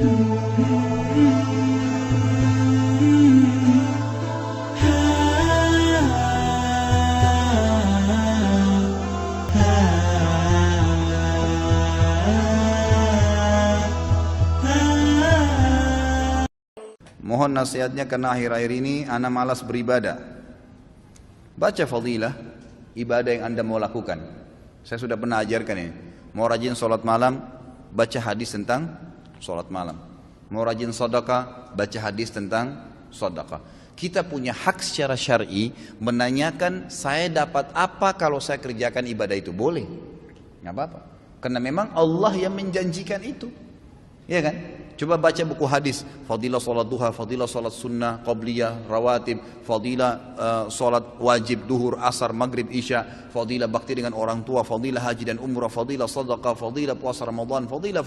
Mohon nasihatnya karena akhir-akhir ini ana malas beribadah. Baca fadilah ibadah yang anda mau lakukan. Saya sudah pernah ajarkan ini. Mau rajin sholat malam, baca hadis tentang sholat malam. Mau rajin sedekah, baca hadis tentang sedekah. Kita punya hak secara syar'i menanyakan saya dapat apa kalau saya kerjakan ibadah itu. Boleh, nggak apa-apa. Karena memang Allah yang menjanjikan itu, ya kan? Coba baca buku hadis, fadilah sholat duha, fadilah sholat sunnah, qabliyah, rawatib, fadilah sholat wajib, duhur, asar, maghrib, isya, fadilah bakti dengan orang tua, fadilah haji dan umrah, fadilah sadaqah, fadilah puasa Ramadan, fadilah.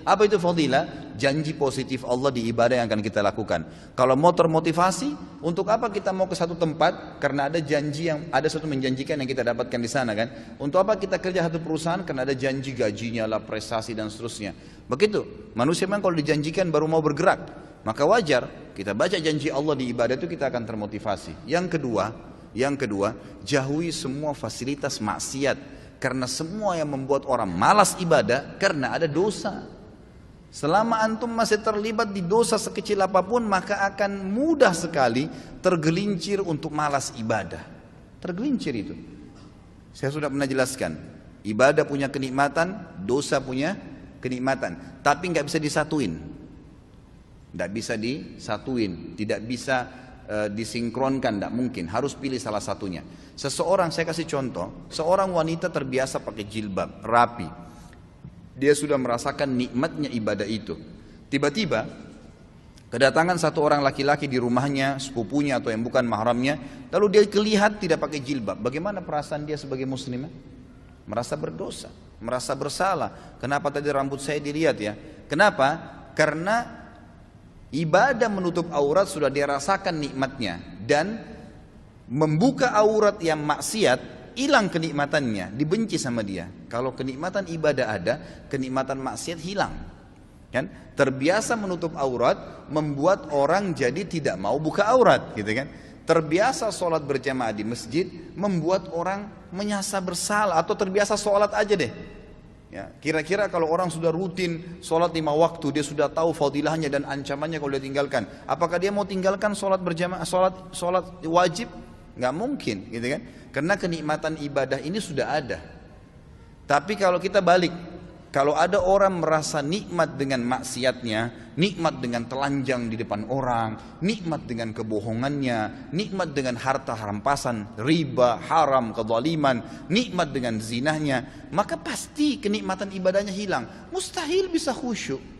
Apa itu fadilah? Janji positif Allah di ibadah yang akan kita lakukan. Kalau mau termotivasi, untuk apa kita mau ke satu tempat? Karena ada janji yang, ada sesuatu menjanjikan yang kita dapatkan di sana kan. Untuk apa kita kerja satu perusahaan? Karena ada janji gajinya lah, prestasi dan seterusnya. Begitu, manusia memang kalau dijanjikan baru mau bergerak. Maka wajar kita baca janji Allah di ibadah itu kita akan termotivasi. Yang kedua, jauhi semua fasilitas maksiat. Karena semua yang membuat orang malas ibadah karena ada dosa. Selama antum masih terlibat di dosa sekecil apapun, maka akan mudah sekali tergelincir untuk malas ibadah. Tergelincir itu. Saya sudah pernah jelaskan, ibadah punya kenikmatan, dosa punya kenikmatan, tapi nggak bisa disatuin, tidak bisa disinkronkan, tidak mungkin, harus pilih salah satunya. Seseorang, saya kasih contoh, seorang wanita terbiasa pakai jilbab, rapi, dia sudah merasakan nikmatnya ibadah itu. Tiba-tiba kedatangan satu orang laki-laki di rumahnya, sepupunya atau yang bukan mahramnya, lalu dia kelihatan tidak pakai jilbab. Bagaimana perasaan dia sebagai muslimah? Merasa berdosa, merasa bersalah. Kenapa tadi rambut saya dilihat ya? Kenapa? Karena ibadah menutup aurat sudah dia rasakan nikmatnya, dan membuka aurat yang maksiat hilang kenikmatannya, dibenci sama dia. Kalau kenikmatan ibadah ada, kenikmatan maksiat hilang. Kan? Terbiasa menutup aurat membuat orang jadi tidak mau buka aurat, gitu kan? Terbiasa sholat berjamaah di masjid membuat orang menyasa bersalah, atau terbiasa sholat aja deh. Ya, kira-kira kalau orang sudah rutin sholat 5 waktu, dia sudah tahu fadilahnya dan ancamannya kalau dia tinggalkan, apakah dia mau tinggalkan sholat berjamaah, sholat wajib? Nggak mungkin, gitu kan? Karena kenikmatan ibadah ini sudah ada. Tapi kalau kita balik, kalau ada orang merasa nikmat dengan maksiatnya, nikmat dengan telanjang di depan orang, nikmat dengan kebohongannya, nikmat dengan harta rampasan, riba, haram, kezaliman, nikmat dengan zinahnya, maka pasti kenikmatan ibadahnya hilang. Mustahil bisa khusyuk.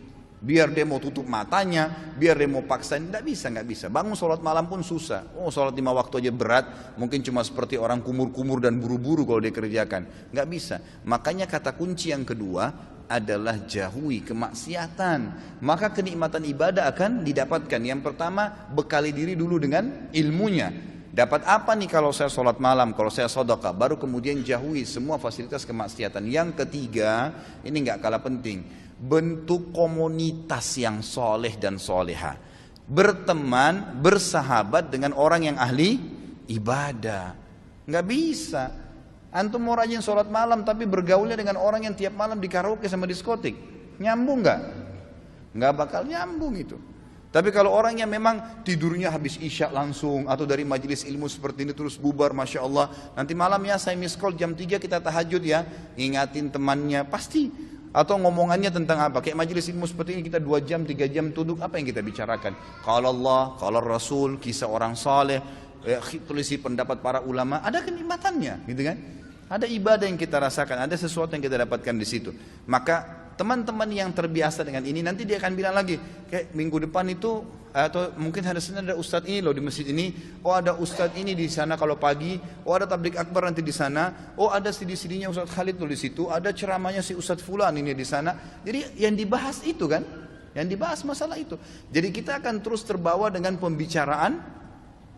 Biar dia mau tutup matanya, biar dia mau paksain, nggak bisa. Bangun sholat malam pun susah. Oh, sholat 5 waktu aja berat, mungkin cuma seperti orang kumur-kumur dan buru-buru kalau dia kerjakan. Nggak bisa. Makanya kata kunci yang kedua adalah jauhi kemaksiatan. Maka kenikmatan ibadah akan didapatkan. Yang pertama, bekali diri dulu dengan ilmunya. Dapat apa nih kalau saya sholat malam, kalau saya sedekah, baru kemudian jauhi semua fasilitas kemaksiatan. Yang ketiga, ini nggak kalah penting, bentuk komunitas yang soleh dan soleha. Berteman, bersahabat dengan orang yang ahli ibadah. Nggak bisa antum mau rajin sholat malam tapi bergaulnya dengan orang yang tiap malam di karaoke sama diskotik. Nyambung nggak? Nggak bakal nyambung itu. Tapi kalau orang yang memang tidurnya habis isya langsung, atau dari majelis ilmu seperti ini terus bubar, Masya Allah, nanti malam ya saya miss call jam 3 kita tahajud ya, ingatin temannya, pasti. Atau ngomongannya tentang apa? Kayak majelis ilmu seperti ini kita 2 jam, 3 jam tunduk, apa yang kita bicarakan? Qala Allah, qala Rasul, kisah orang saleh, tulisi pendapat para ulama, ada kenikmatannya, gitu kan? Ada ibadah yang kita rasakan, ada sesuatu yang kita dapatkan di situ. Maka teman-teman yang terbiasa dengan ini, nanti dia akan bilang lagi, kayak minggu depan itu, atau mungkin hari Senin ada ustadz ini loh di masjid ini, oh ada ustadz ini di sana kalau pagi, oh ada tablik akbar nanti di sana, oh ada CD-CD-nya Ustadz Khalid tuh di situ, ada ceramahnya si Ustadz Fulan ini di sana. Jadi yang dibahas itu kan, yang dibahas masalah itu. Jadi kita akan terus terbawa dengan pembicaraan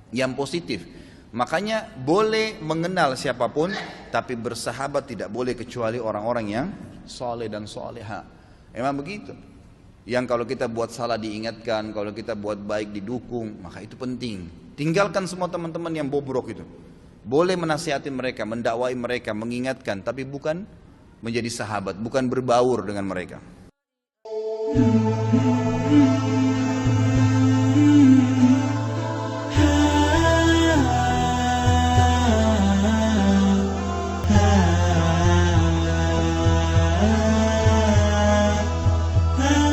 yang positif. Makanya boleh mengenal siapapun, tapi bersahabat tidak boleh kecuali orang-orang yang soleh dan soleha. Emang begitu. yang kalau kita buat salah diingatkan, kalau kita buat baik didukung, maka itu penting. Tinggalkan semua teman-teman yang bobrok itu. Boleh menasihati mereka, mendakwai mereka, mengingatkan, tapi bukan menjadi sahabat, bukan berbaur dengan mereka.